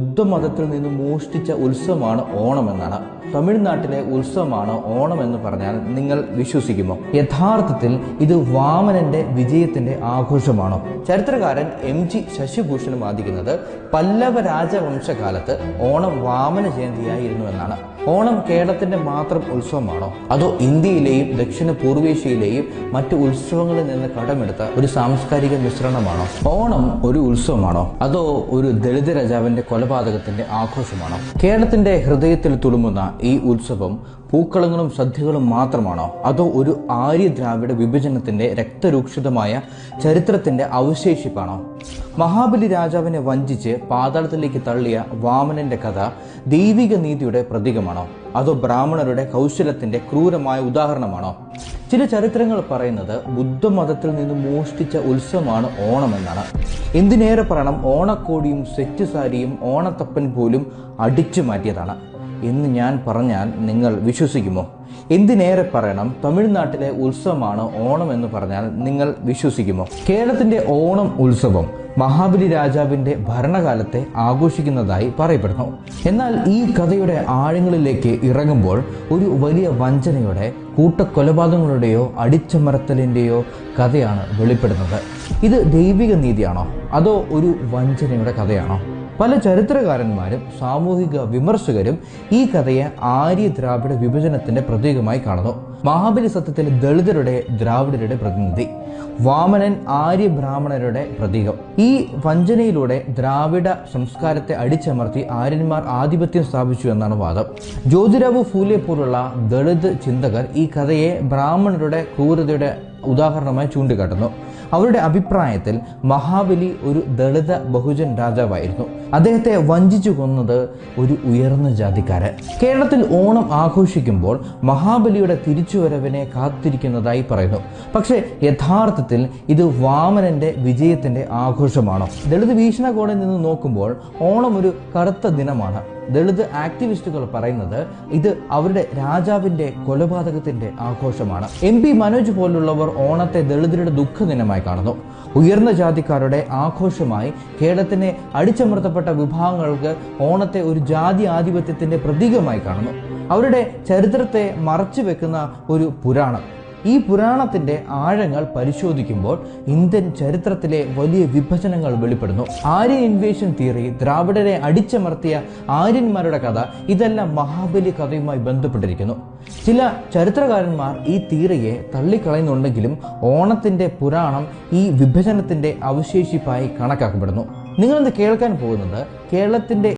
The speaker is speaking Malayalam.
ബുദ്ധമതത്തിൽ നിന്ന് മോഷ്ടിച്ച ഉത്സവമാണ് ഓണം എന്നാണ്. തമിഴ്നാട്ടിലെ ഉത്സവമാണ് ഓണം എന്ന് പറഞ്ഞാൽ നിങ്ങൾ വിശ്വസിക്കുമോ? യഥാർത്ഥത്തിൽ ഇത് വാമനന്റെ വിജയത്തിന്റെ ആഘോഷമാണോ? ചരിത്രകാരൻ MG ശശിഭൂഷൺ വാദിക്കുന്നത് പല്ലവ രാജവംശകാലത്ത് ഓണം വാമന ജയന്തിയായിരുന്നു എന്നാണ്. ഓണം കേരളത്തിന്റെ മാത്രം ഉത്സവമാണോ, അതോ ഇന്ത്യയിലെയും ദക്ഷിണ പൂർവേഷ്യയിലെയും മറ്റു ഉത്സവങ്ങളിൽ നിന്ന് കടമെടുത്ത ഒരു സാംസ്കാരിക മിശ്രണമാണോ? ഓണം ഒരു ഉത്സവമാണോ, അതോ ഒരു ദളിത് രാജാവിന്റെ കൊലപാതകത്തിന്റെ ആഘോഷമാണോ? കേരളത്തിന്റെ ഹൃദയത്തിൽ തുളുമ്പുന്ന ഈ ഉത്സവം പൂക്കളങ്ങളും സദ്യകളും മാത്രമാണോ, അതോ ഒരു ആര്യ ദ്രാവിഡ വിഭജനത്തിന്റെ രക്തരൂക്ഷിതമായ ചരിത്രത്തിന്റെ അവശേഷിപ്പാണോ? മഹാബലി രാജാവിനെ വഞ്ചിച്ച് പാതാളത്തിലേക്ക് തള്ളിയ വാമനന്റെ കഥ ദൈവിക നീതിയുടെ പ്രതീകമാണോ, അതോ ബ്രാഹ്മണരുടെ കൗശലത്തിന്റെ ക്രൂരമായ ഉദാഹരണമാണോ? ചില ചരിത്രങ്ങൾ പറയുന്നത് ബുദ്ധമതത്തിൽ നിന്ന് മോഷ്ടിച്ച ഉത്സവമാണ് ഓണം എന്നാണ്. എന്തിനേറെ പറയണം, ഓണക്കോടിയും സെറ്റ് സാരിയും ഓണത്തപ്പൻ പോലും അടിച്ചു മാറ്റിയതാണ് എന്ന് ഞാൻ പറഞ്ഞാൽ നിങ്ങൾ വിശ്വസിക്കുമോ? എന്തിനേറെ പറയണം, തമിഴ്നാട്ടിലെ ഉത്സവമാണ് ഓണം എന്ന് പറഞ്ഞാൽ നിങ്ങൾ വിശ്വസിക്കുമോ? കേരളത്തിന്റെ ഓണം ഉത്സവം മഹാബലി രാജാവിന്റെ ഭരണകാലത്തെ ആഘോഷിക്കുന്നതായി പറയപ്പെടുന്നു. എന്നാൽ ഈ കഥയുടെ ആഴങ്ങളിലേക്ക് ഇറങ്ങുമ്പോൾ ഒരു വലിയ വഞ്ചനയുടെ, കൂട്ടക്കൊലപാതകങ്ങളുടെയോ അടിച്ചമർത്തലിന്റെയോ കഥയാണ് വെളിപ്പെടുന്നത്. ഇത് ദൈവിക നീതിയാണോ, അതോ ഒരു വഞ്ചനയുടെ കഥയാണോ? പല ചരിത്രകാരന്മാരും സാമൂഹിക വിമർശകരും ഈ കഥയെ ആര്യ ദ്രാവിഡ വിഭജനത്തിന്റെ പ്രതീകമായി കാണുന്നു. മഹാബലി സത്യത്തിൽ ദളിതരുടെ, ദ്രാവിഡരുടെ പ്രതിനിധി, വാമനൻ ആര്യ ബ്രാഹ്മണരുടെ പ്രതീകം. ഈ വഞ്ചനയിലൂടെ ദ്രാവിഡ സംസ്കാരത്തെ അടിച്ചമർത്തി ആര്യന്മാർ ആധിപത്യം സ്ഥാപിച്ചു എന്നാണ് വാദം. ജ്യോതിരാവ് ഫൂലെ പോലുള്ള ദളിത് ചിന്തകർ ഈ കഥയെ ബ്രാഹ്മണരുടെ ക്രൂരതയുടെ ഉദാഹരണമായി ചൂണ്ടിക്കാട്ടുന്നു. അവരുടെ അഭിപ്രായത്തിൽ മഹാബലി ഒരു ദളിത ബഹുജൻ രാജാവായിരുന്നു. അദ്ദേഹത്തെ വഞ്ചിച്ചു കൊന്നത് ഒരു ഉയർന്ന ജാതിക്കാരൻ. കേരളത്തിൽ ഓണം ആഘോഷിക്കുമ്പോൾ മഹാബലിയുടെ തിരിച്ചുവരവിനെ കാത്തിരിക്കുന്നതായി പറയുന്നു. പക്ഷേ യഥാർത്ഥത്തിൽ ഇത് വാമനന്റെ വിജയത്തിന്റെ ആഘോഷമാണോ? ദളിത് വീക്ഷണകോണിൽ നിന്ന് നോക്കുമ്പോൾ ഓണം ഒരു കറുത്ത ദിനമാണ്. ദളിത് ആക്ടിവിസ്റ്റുകൾ പറയുന്നത് ഇത് അവരുടെ രാജാവിന്റെ കൊലപാതകത്തിന്റെ ആഘോഷമാണ്. MP മനോജ് പോലുള്ളവർ ഓണത്തെ ദളിതരുടെ ദുഃഖദിനമായി കാണുന്നു. ഉയർന്ന ജാതിക്കാരുടെ ആഘോഷമായി കേരളത്തിനെ അടിച്ചമർത്തപ്പെട്ട വിഭാഗങ്ങൾക്ക് ഓണത്തെ ഒരു ജാതി ആധിപത്യത്തിന്റെ പ്രതീകമായി കാണുന്നു. അവരുടെ ചരിത്രത്തെ മറച്ചു വെക്കുന്ന ഒരു പുരാണം. ഈ പുരാണത്തിന്റെ ആഴങ്ങൾ പരിശോധിക്കുമ്പോൾ ഇന്ത്യൻ ചരിത്രത്തിലെ വലിയ വിഭജനങ്ങൾ വെളിപ്പെടുന്നു. ആര്യൻ ഇൻവേഷൻ തിയറി, ദ്രാവിഡരെ അടിച്ചമർത്തിയ ആര്യന്മാരുടെ കഥ, ഇതെല്ലാം മഹാബലി കഥയുമായി ബന്ധപ്പെട്ടിരിക്കുന്നു. ചില ചരിത്രകാരന്മാർ ഈ തിയറിയെ തള്ളിക്കളയുന്നുണ്ടെങ്കിലും ഓണത്തിന്റെ പുരാണം ഈ വിഭജനത്തിന്റെ അവശേഷിപ്പായി കണക്കാക്കപ്പെടുന്നു. നിങ്ങളിന്ന് കേൾക്കാൻ പോകുന്നത് കേരളത്തിന്റെ